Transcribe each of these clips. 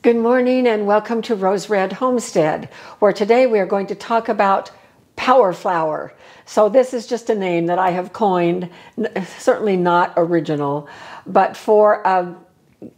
Good morning and welcome to Rose Red Homestead, where today we are going to talk about power flower. So this is just a name that I have coined, certainly not original, but for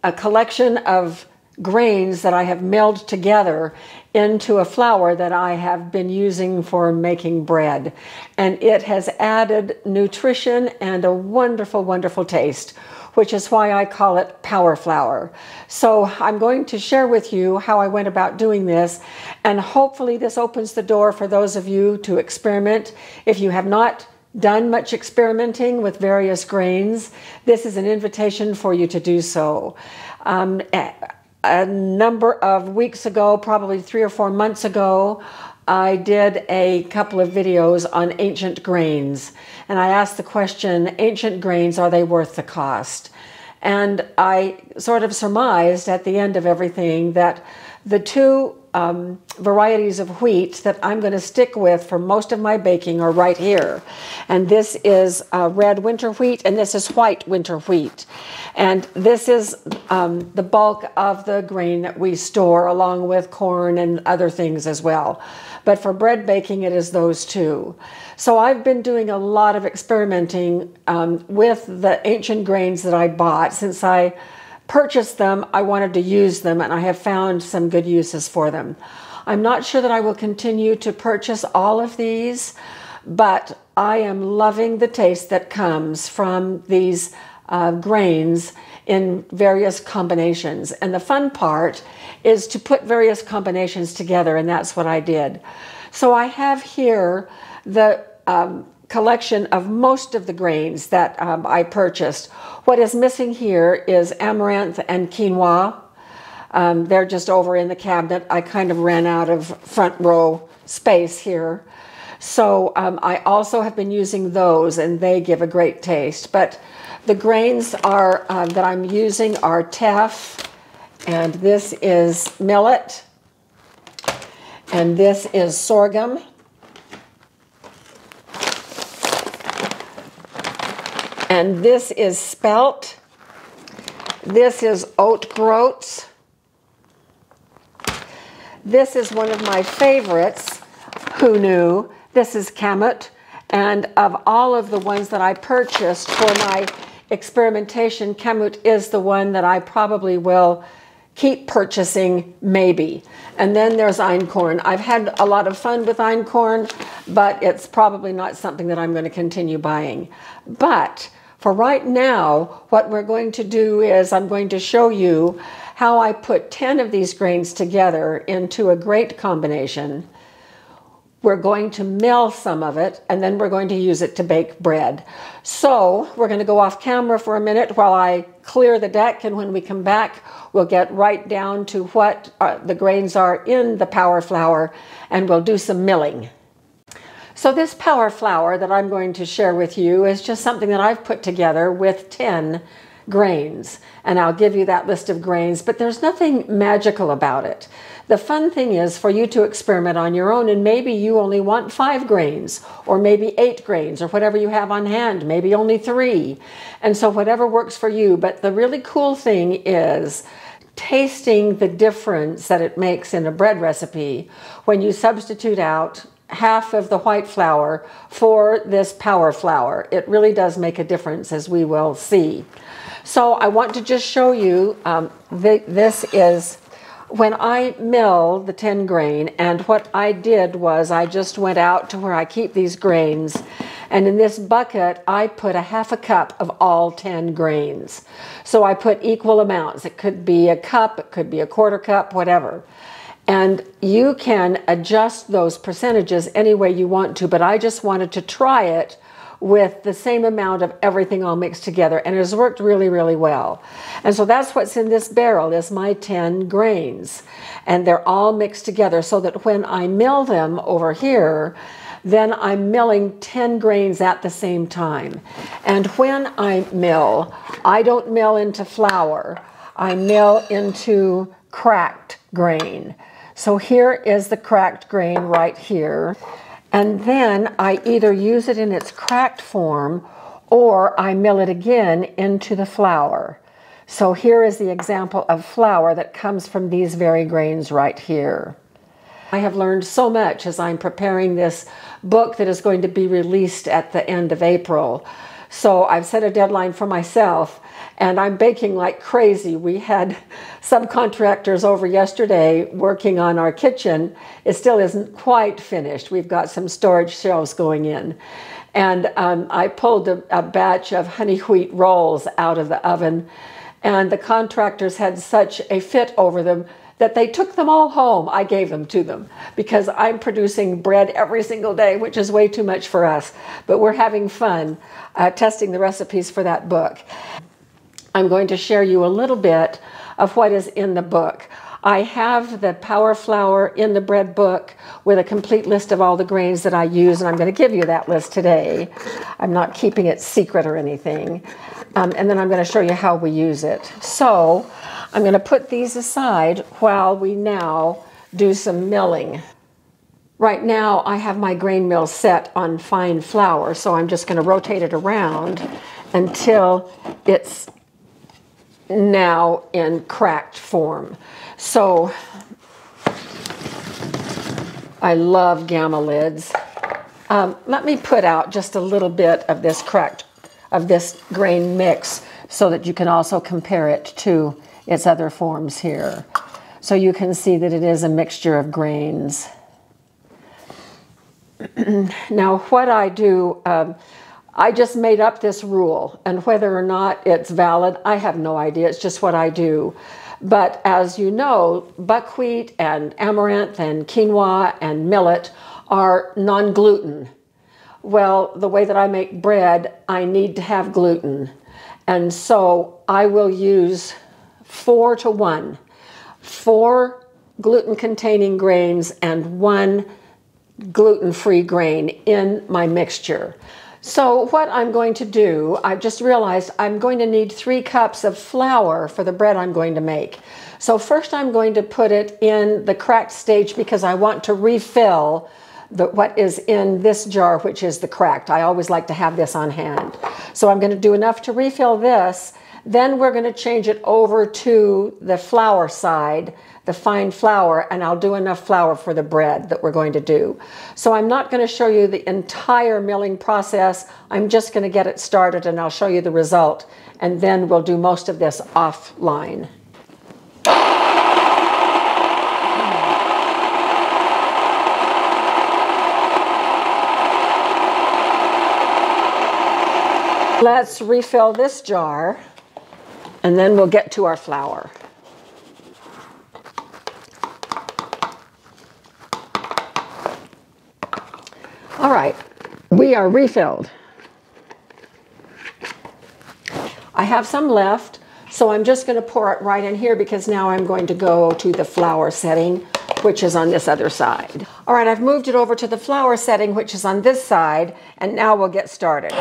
a collection of grains that I have milled together into a flour that I have been using for making bread. And it has added nutrition and a wonderful, wonderful taste, which is why I call it power flour. So I'm going to share with you how I went about doing this, and hopefully this opens the door for those of you to experiment. If you have not done much experimenting with various grains, this is an invitation for you to do so. A number of weeks ago, probably 3 or 4 months ago, I did a couple of videos on ancient grains, and I asked the question, ancient grains, are they worth the cost? And I sort of surmised at the end of everything that the two varieties of wheat that I'm going to stick with for most of my baking are right here. And this is red winter wheat, and this is white winter wheat. And this is the bulk of the grain that we store, along with corn and other things as well. But for bread baking, it is those two. So I've been doing a lot of experimenting with the ancient grains that I bought. Since I purchased them, I wanted to use them, and I have found some good uses for them. I'm not sure that I will continue to purchase all of these, but I am loving the taste that comes from these grains in various combinations. And the fun part is to put various combinations together, and that's what I did. So I have here the collection of most of the grains that I purchased. What is missing here is amaranth and quinoa. They're just over in the cabinet. I kind of ran out of front row space here. So I also have been using those, and they give a great taste. But the grains are that I'm using are teff, and this is millet, and this is sorghum, and this is spelt, this is oat groats, this is one of my favorites, who knew, this is kamut, and of all of the ones that I purchased for my experimentation, kamut is the one that I probably will keep purchasing, maybe. And then there's einkorn. I've had a lot of fun with einkorn, but it's probably not something that I'm going to continue buying. But for right now, what we're going to do is I'm going to show you how I put 10 of these grains together into a great combination. We're going to mill some of it, and then we're going to use it to bake bread. So we're going to go off camera for a minute while I clear the deck, and when we come back, we'll get right down to what the grains are in the power flour, and we'll do some milling. So this power flour that I'm going to share with you is just something that I've put together with 10 grains, and I'll give you that list of grains, but there's nothing magical about it. The fun thing is for you to experiment on your own, and maybe you only want 5 grains, or maybe 8 grains, or whatever you have on hand, maybe only 3. And so whatever works for you. But the really cool thing is tasting the difference that it makes in a bread recipe when you substitute out half of the white flour for this power flour. It really does make a difference, as we will see. So I want to just show you, this is when I mill the 10 grain, and what I did was I just went out to where I keep these grains, and in this bucket I put a half a cup of all 10 grains. So I put equal amounts. It could be a cup, it could be a quarter cup, whatever. And you can adjust those percentages any way you want to, but I just wanted to try it with the same amount of everything all mixed together, and it has worked really, really well. And so that's what's in this barrel, is my 10 grains. And they're all mixed together so that when I mill them over here, then I'm milling 10 grains at the same time. And when I mill, I don't mill into flour. I mill into cracked grain. So here is the cracked grain right here. And then I either use it in its cracked form or I mill it again into the flour. So here is the example of flour that comes from these very grains right here. I have learned so much as I'm preparing this book that is going to be released at the end of April. So I've set a deadline for myself, and I'm baking like crazy. We had subcontractors over yesterday working on our kitchen. It still isn't quite finished. We've got some storage shelves going in. And I pulled a batch of honey wheat rolls out of the oven, and the contractors had such a fit over them that they took them all home. I gave them to them because I'm producing bread every single day, which is way too much for us. But we're having fun testing the recipes for that book. I'm going to share you a little bit of what is in the book. I have the Power Flour in the Bread book with a complete list of all the grains that I use, and I'm going to give you that list today. I'm not keeping it secret or anything. And then I'm going to show you how we use it. So I'm going to put these aside while we now do some milling. Right now I have my grain mill set on fine flour, so I'm just going to rotate it around until it's now in cracked form. So I love Gamma lids. Let me put out just a little bit of this grain mix so that you can also compare it to its other forms here. So you can see that it is a mixture of grains. Now what I do, I just made up this rule, and whether or not it's valid, I have no idea. It's just what I do. But as you know, buckwheat and amaranth and quinoa and millet are non-gluten. Well, the way that I make bread, I need to have gluten. And so I will use 4 to 1. 4 gluten-containing grains and 1 gluten-free grain in my mixture. So what I'm going to do, I've just realized I'm going to need 3 cups of flour for the bread I'm going to make. So first I'm going to put it in the cracked stage because I want to refill what is in this jar, which is the cracked. I always like to have this on hand. So I'm going to do enough to refill this. Then we're going to change it over to the flour side, the fine flour, and I'll do enough flour for the bread that we're going to do. So I'm not going to show you the entire milling process. I'm just going to get it started and I'll show you the result. And then we'll do most of this offline. Let's refill this jar, and then we'll get to our flour. All right, we are refilled. I have some left, so I'm just going to pour it right in here because now I'm going to go to the flour setting, which is on this other side. All right, I've moved it over to the flour setting, which is on this side, and now we'll get started.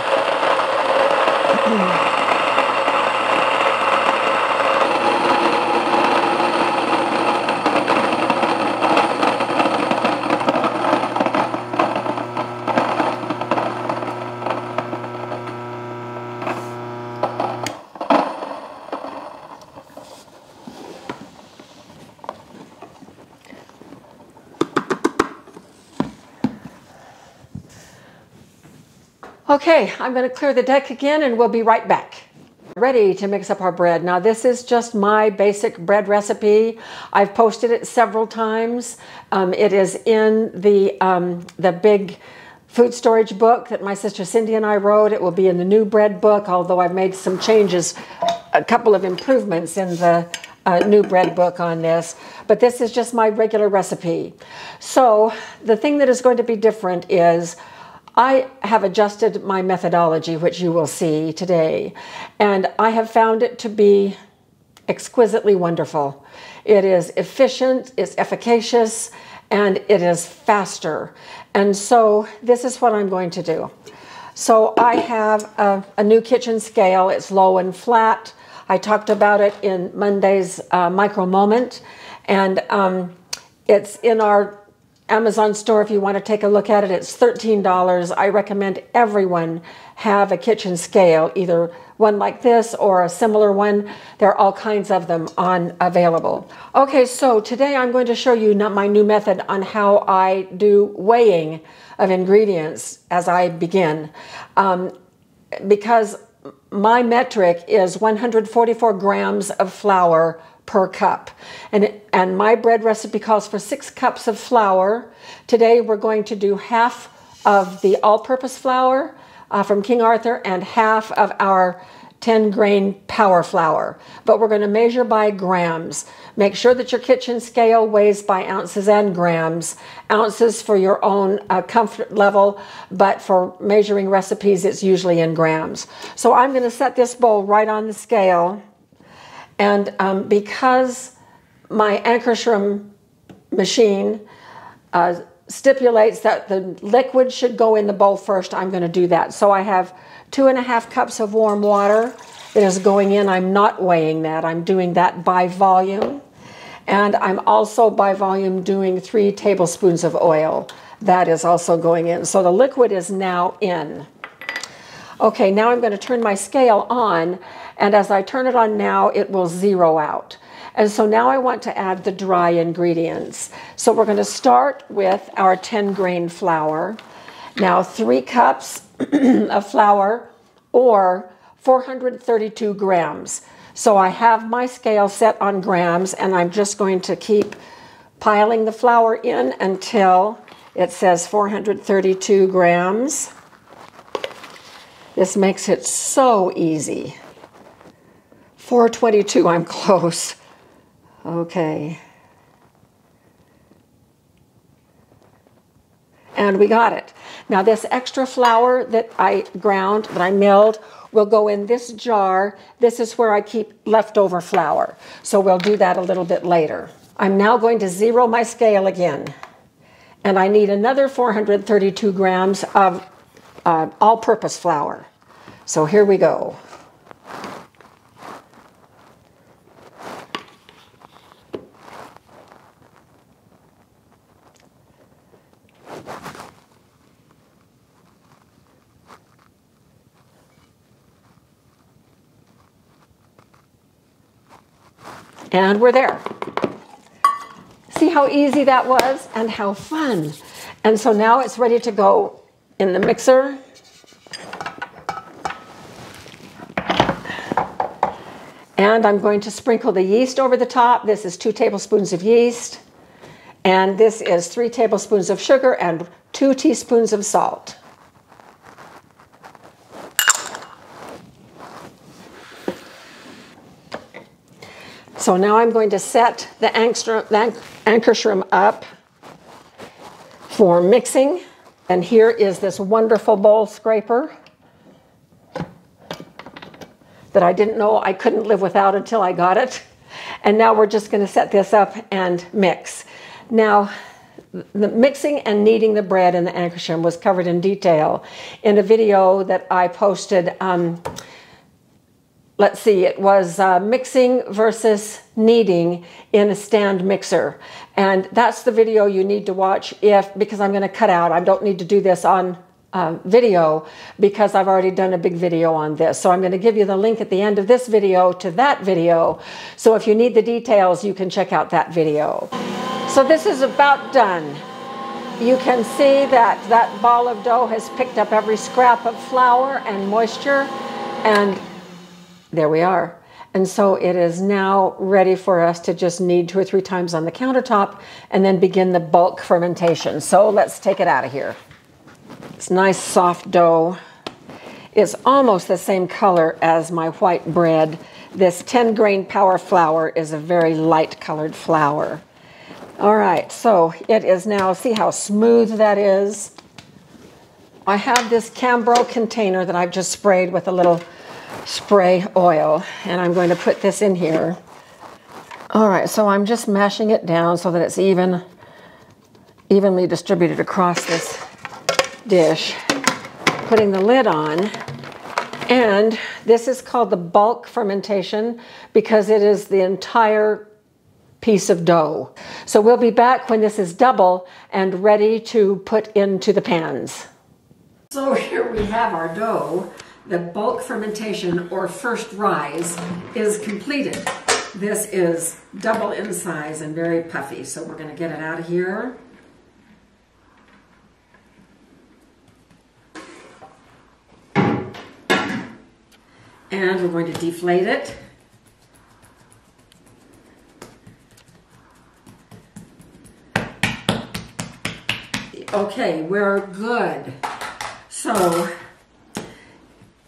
Okay, I'm going to clear the deck again and we'll be right back. Ready to mix up our bread. Now this is just my basic bread recipe. I've posted it several times. It is in the big food storage book that my sister Cindy and I wrote. It will be in the new bread book, although I've made some changes, a couple of improvements in the new bread book on this. But this is just my regular recipe. So the thing that is going to be different is I have adjusted my methodology, which you will see today, and I have found it to be exquisitely wonderful. It is efficient, it's efficacious, and it is faster. And so this is what I'm going to do. So I have a new kitchen scale. It's low and flat. I talked about it in Monday's Micro Moment, and it's in our Amazon store if you want to take a look at it. It's $13. I recommend everyone have a kitchen scale, either one like this or a similar one. There are all kinds of them available. Okay, so today I'm going to show you my new method on how I do weighing of ingredients as I begin. Because my metric is 144 grams of flour per cup. And my bread recipe calls for 6 cups of flour. Today we're going to do half of the all-purpose flour from King Arthur and half of our 10-grain power flour. But we're going to measure by grams. Make sure that your kitchen scale weighs by ounces and grams. Ounces for your own comfort level, but for measuring recipes, it's usually in grams. So I'm going to set this bowl right on the scale. And because my Anckerstrom machine stipulates that the liquid should go in the bowl first, I'm going to do that. So I have 2.5 cups of warm water that is going in. I'm not weighing that. I'm doing that by volume. And I'm also by volume doing 3 tablespoons of oil. That is also going in. So the liquid is now in. Okay, now I'm going to turn my scale on, and as I turn it on now, it will zero out. And so now I want to add the dry ingredients. So we're going to start with our 10-grain flour. Now 3 cups of flour, or 432 grams. So I have my scale set on grams, and I'm just going to keep piling the flour in until it says 432 grams. This makes it so easy. 422, I'm close. Okay. And we got it. Now this extra flour that I ground, that I milled, will go in this jar. This is where I keep leftover flour. So we'll do that a little bit later. I'm now going to zero my scale again. And I need another 432 grams of all-purpose flour. So here we go. And we're there. See how easy that was and how fun. And so now it's ready to go in the mixer. And I'm going to sprinkle the yeast over the top. This is 2 tablespoons of yeast. And this is 3 tablespoons of sugar and 2 teaspoons of salt. So now I'm going to set the Anckerstrom up for mixing. And here is this wonderful bowl scraper that I didn't know I couldn't live without until I got it. And now we're just going to set this up and mix. Now, the mixing and kneading the bread in the Anckerstrom was covered in detail in a video that I posted. Let's see, it was mixing versus kneading in a stand mixer. And that's the video you need to watch because I'm going to cut out. I don't need to do this on video because I've already done a big video on this. So I'm going to give you the link at the end of this video to that video. So if you need the details, you can check out that video. So this is about done. You can see that that ball of dough has picked up every scrap of flour and moisture, and there we are. And so it is now ready for us to just knead 2 or 3 times on the countertop and then begin the bulk fermentation. So let's take it out of here. It's nice soft dough. It's almost the same color as my white bread. This 10-grain power flour is a very light colored flour. All right, so it is now, see how smooth that is? I have this Cambro container that I've just sprayed with a little spray oil, and I'm going to put this in here. All right, so I'm just mashing it down so that it's evenly distributed across this dish. Putting the lid on, and this is called the bulk fermentation because it is the entire piece of dough. So we'll be back when this is double and ready to put into the pans. So here we have our dough. The bulk fermentation or first rise is completed. This is double in size and very puffy, so we're going to get it out of here. And we're going to deflate it. Okay, we're good. So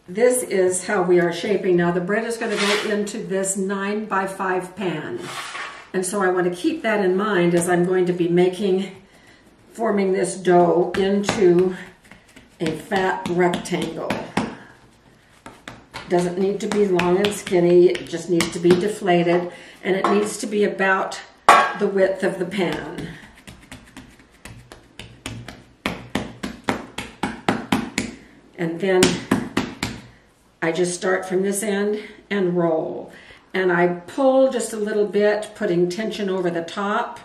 this is how we are shaping. Now the bread is going to go into this 9x5 pan. And so I want to keep that in mind as I'm going to be forming this dough into a fat rectangle. Doesn't need to be long and skinny, it just needs to be deflated, and it needs to be about the width of the pan. And then I just start from this end and roll. And I pull just a little bit, putting tension over the top,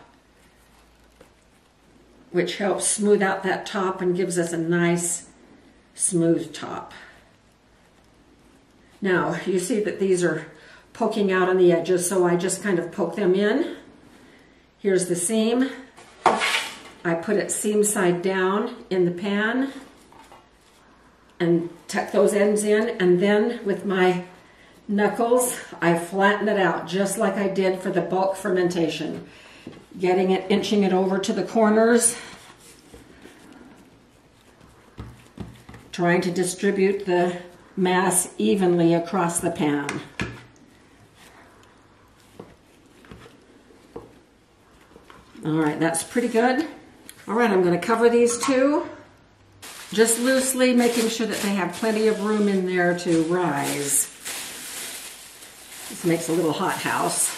which helps smooth out that top and gives us a nice smooth top. Now, you see that these are poking out on the edges, so I just kind of poke them in. Here's the seam. I put it seam side down in the pan and tuck those ends in, and then with my knuckles, I flatten it out just like I did for the bulk fermentation. Getting it, inching it over to the corners, trying to distribute the mass evenly across the pan. All right, that's pretty good. All right, I'm going to cover these two, just loosely, making sure that they have plenty of room in there to rise. This makes a little hothouse.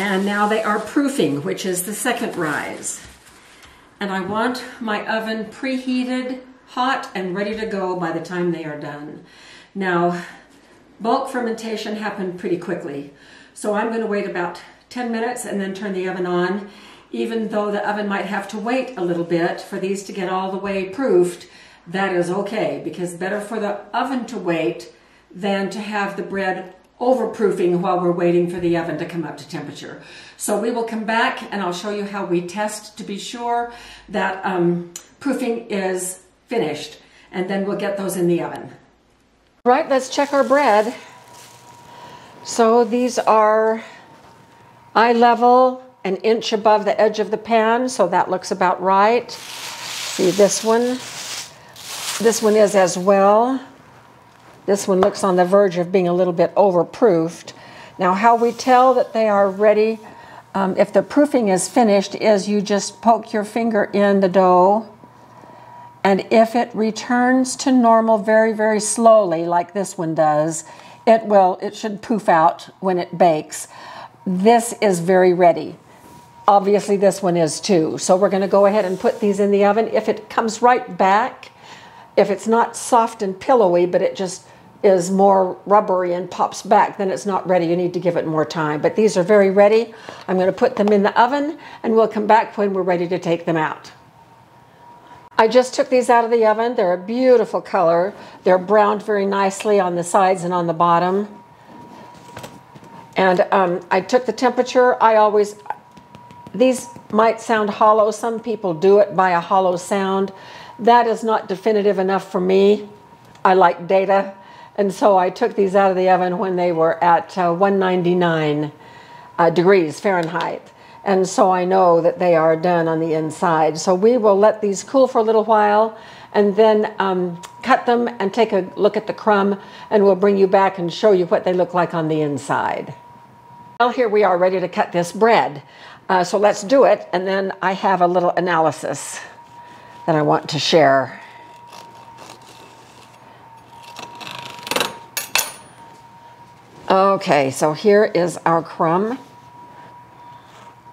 And now they are proofing, which is the second rise. And I want my oven preheated, hot and ready to go by the time they are done. Now, bulk fermentation happened pretty quickly, so I'm going to wait about 10 minutes and then turn the oven on. Even though the oven might have to wait a little bit for these to get all the way proofed, that is okay, because better for the oven to wait than to have the bread overproofing while we're waiting for the oven to come up to temperature. So we will come back and I'll show you how we test to be sure that proofing is finished, and then we'll get those in the oven. Right, let's check our bread. So these are eye level, an inch above the edge of the pan, so that looks about right. See this one? This one is as well. This one looks on the verge of being a little bit overproofed. Now how we tell that they are ready, if the proofing is finished, is you just poke your finger in the dough, and if it returns to normal very, very slowly, like this one does, it should poof out when it bakes. This is very ready. Obviously this one is too. So we're going to go ahead and put these in the oven. If it comes right back, if it's not soft and pillowy, but it just is more rubbery and pops back, then it's not ready. You need to give it more time. But these are very ready. I'm going to put them in the oven, and we'll come back when we're ready to take them out. I just took these out of the oven. They're a beautiful color. They're browned very nicely on the sides and on the bottom. And I took the temperature. These might sound hollow. Some people do it by a hollow sound. That is not definitive enough for me. I like data. And so I took these out of the oven when they were at 199 degrees Fahrenheit. And so I know that they are done on the inside. So we will let these cool for a little while and then cut them and take a look at the crumb, and we'll bring you back and show you what they look like on the inside. Well, here we are ready to cut this bread. So let's do it, and then I have a little analysis that I want to share. Okay, so here is our crumb.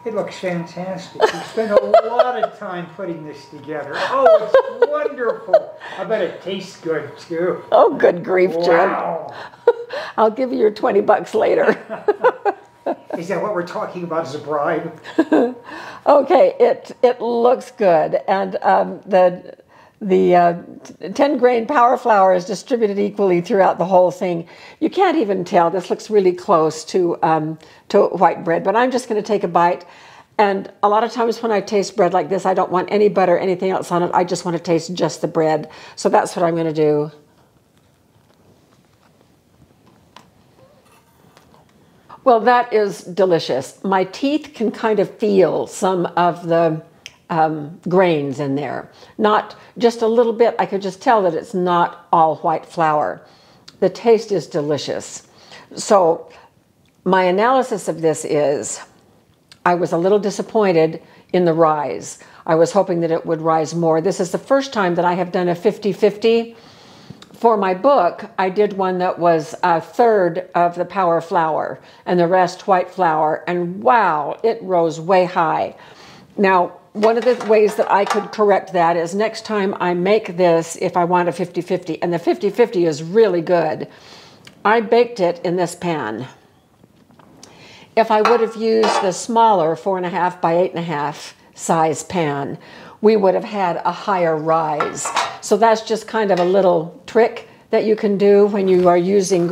It looks fantastic. You spent a lot of time putting this together. Oh, it's wonderful. I bet it tastes good, too. Oh, good grief, Jim. Wow. I'll give you your $20 later. Is that what we're talking about as a bribe? Okay, it looks good, and the 10 grain power flour is distributed equally throughout the whole thing. You can't even tell. This looks really close to white bread, but I'm just going to take a bite. And a lot of times when I taste bread like this, I don't want any butter, anything else on it. I just want to taste just the bread. So that's what I'm going to do. Well, that is delicious. My teeth can kind of feel some of the grains in there. Not just a little bit. I could just tell that it's not all white flour. The taste is delicious. So my analysis of this is I was a little disappointed in the rise. I was hoping that it would rise more. This is the first time that I have done a 50-50. For my book, I did one that was a third of the power flour and the rest white flour, and wow, it rose way high. Now, one of the ways that I could correct that is next time I make this, if I want a 50-50, and the 50-50 is really good, I baked it in this pan. If I would have used the smaller 4.5 by 8.5 size pan, we would have had a higher rise. So that's just kind of a little trick that you can do when you are using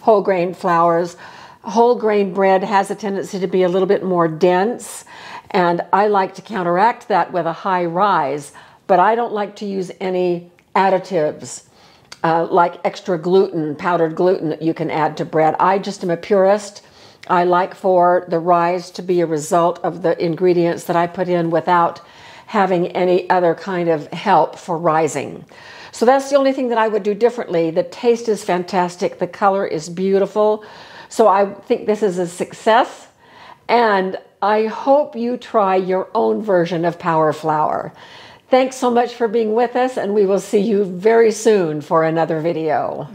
whole grain flours. Whole grain bread has a tendency to be a little bit more dense, and I like to counteract that with a high rise, but I don't like to use any additives like extra gluten, powdered gluten that you can add to bread. I just am a purist. I like for the rise to be a result of the ingredients that I put in without having any other kind of help for rising. So that's the only thing that I would do differently. The taste is fantastic. The color is beautiful. So I think this is a success. And I hope you try your own version of power flour. Thanks so much for being with us, and we will see you very soon for another video.